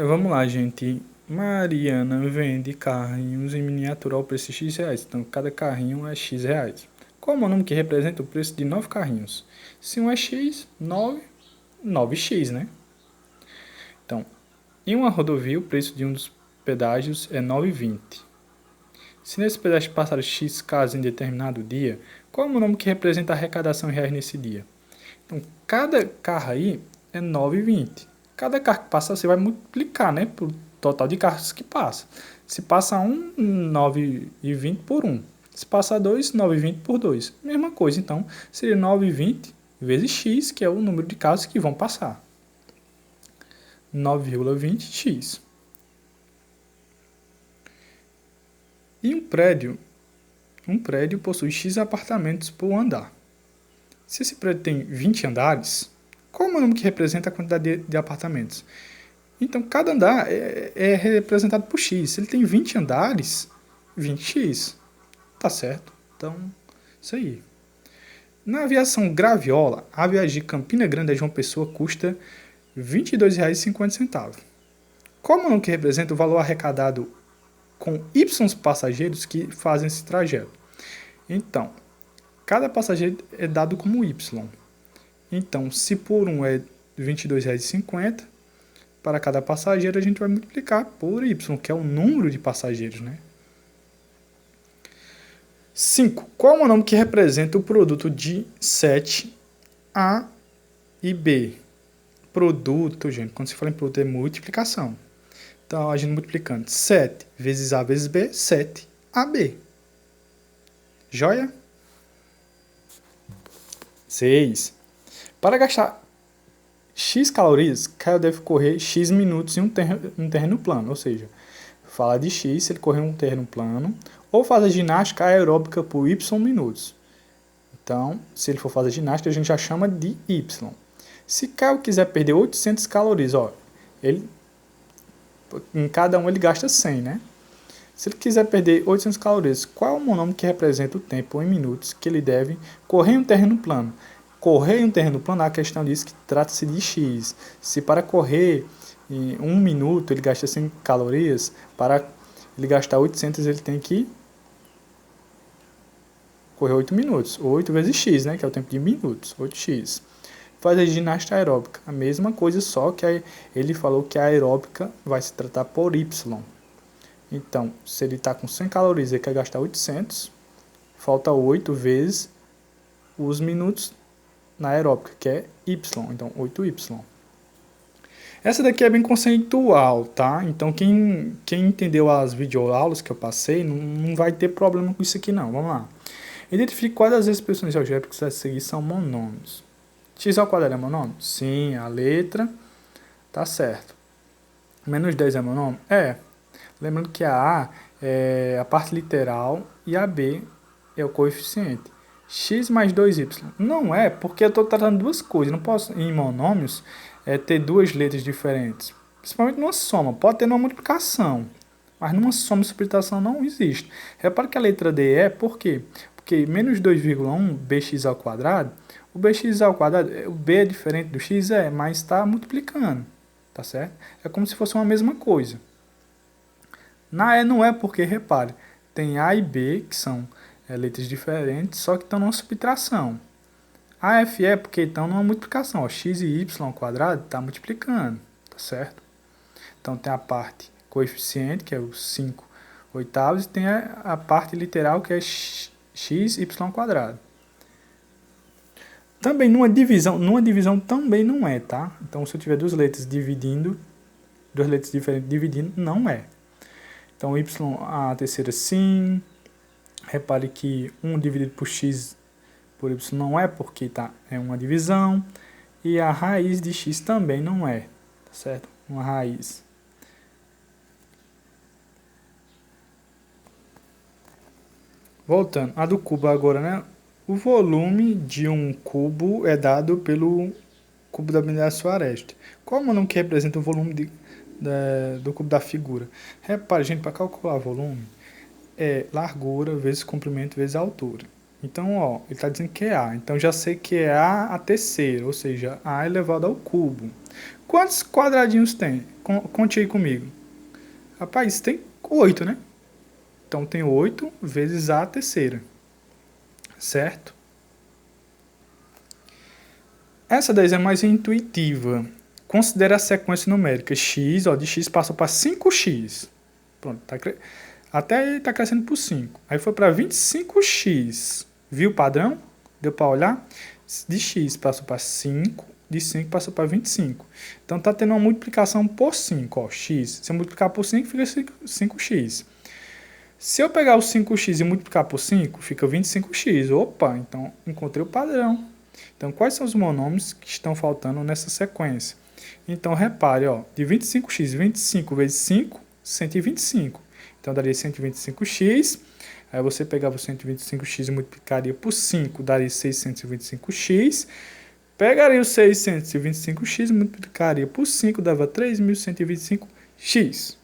Vamos lá, gente. Mariana vende carrinhos em miniatura ao preço de X reais. Então, cada carrinho é X reais. Qual é o número que representa o preço de 9 carrinhos? Se um é X, 9, 9x, né? Então, em uma rodovia, o preço de um dos pedágios é 9,20. Se nesse pedágio passar X carros em determinado dia, qual é o número que representa a arrecadação em reais nesse dia? Então, cada carro aí é 9,20. Cada carro que passa, você vai multiplicar, né? Por total de carros que passa. Se passa um, 9,20 por 1. Se passa 2, 9,20 por 2. Mesma coisa, então, seria 9,20 vezes x, que é o número de carros que vão passar. 9,20x. E um prédio possui x apartamentos por andar. Se esse prédio tem 20 andares, qual é o número que representa a quantidade de apartamentos? Então, cada andar é representado por x. Se ele tem 20 andares, 20x. Tá certo? Então, isso aí. Na aviação Graviola, a viagem de Campina Grande a João Pessoa custa R$ 22,50. Qual é o número que representa o valor arrecadado com Y passageiros que fazem esse trajeto? Então, cada passageiro é dado como Y. Então, se por um é R$ 22,50, para cada passageiro a gente vai multiplicar por Y, que é o número de passageiros, né? 5. Qual é o nome que representa o produto de 7, A e B? Produto, gente, quando se fala em produto é multiplicação. Então, a gente multiplicando 7 vezes A vezes B, 7AB. Joia? 6. Para gastar X calorias, Caio deve correr X minutos em um terreno plano, ou seja, fala de X se ele correr um terreno plano, ou fazer ginástica aeróbica por Y minutos. Então, se ele for fazer ginástica, a gente já chama de Y. Se Caio quiser perder 800 calorias, em cada um ele gasta 100, né? Se ele quiser perder 800 calorias, qual é o monômio que representa o tempo em minutos que ele deve correr em um terreno plano? Correr em um terreno plano, a questão diz que trata-se de X. Se para correr em 1 minuto ele gasta 100 calorias, para ele gastar 800 ele tem que correr 8 minutos. 8 vezes X, né, que é o tempo de minutos, 8x. Fazer ginástica aeróbica, a mesma coisa, só que ele falou que a aeróbica vai se tratar por Y. Então, se ele está com 100 calorias e quer gastar 800, falta 8 vezes os minutos na aeróbica, que é Y, então 8Y. Essa daqui é bem conceitual, tá? Então quem entendeu as videoaulas que eu passei, não vai ter problema com isso aqui não. Vamos lá. Identifique quais das expressões algébricas a seguir são monômios. X ao quadrado é monômio? Sim, a letra tá certo. Menos 10 é monômio? É. Lembrando que a A é a parte literal e a B é o coeficiente. X mais 2y. Não é, porque eu estou tratando duas coisas. Não posso, em monômios, ter duas letras diferentes. Principalmente numa soma. Pode ter numa multiplicação, mas numa soma e subtração não existe. Repare que a letra D é por quê? Porque menos 2,1 bx ao quadrado, o bx ao quadrado, o b é diferente do x, mas está multiplicando. Tá certo? É como se fosse uma mesma coisa. Na E não é porque, repare, tem A e B, que são letras diferentes, só que estão numa subtração. A, F e E porque estão numa multiplicação. Ó, x e y ao quadrado está multiplicando, tá certo? Então tem a parte coeficiente, que é os 5 oitavos, e tem a parte literal, que é x, y ao quadrado. Também numa divisão também não é, tá? Então se eu tiver duas letras diferentes dividindo, não é. Então, y, a terceira sim. Repare que 1 dividido por x por y não é, porque é uma divisão. E a raiz de x também não é, tá certo? Uma raiz. Voltando, a do cubo agora, né? O volume de um cubo é dado pelo cubo da medida da sua aresta. Qual é o número que representa o volume do cubo da figura? Repare, gente, para calcular o volume, é largura vezes comprimento vezes altura. Então, ó, ele está dizendo que é A. Então, já sei que é A a terceira, ou seja, A elevado ao cubo. Quantos quadradinhos tem? Conte aí comigo. Rapaz, tem 8, né? Então tem 8 vezes a terceira. Certo? Essa daí é mais intuitiva. Considere a sequência numérica x, ó, de x passou para 5x. Pronto, até aí está crescendo por 5. Aí foi para 25x. Viu o padrão? Deu para olhar? De x passou para 5, de 5 passou para 25. Então está tendo uma multiplicação por 5. Ó, x. Se eu multiplicar por 5, fica 5x. Se eu pegar o 5x e multiplicar por 5, fica 25x. Opa, então encontrei o padrão. Então, quais são os monômios que estão faltando nessa sequência? Então, repare, ó, de 25x, 25 vezes 5, 125. Então, daria 125x. Aí você pegava o 125x e multiplicaria por 5, daria 625x. Pegaria o 625x e multiplicaria por 5, dava 3.125x.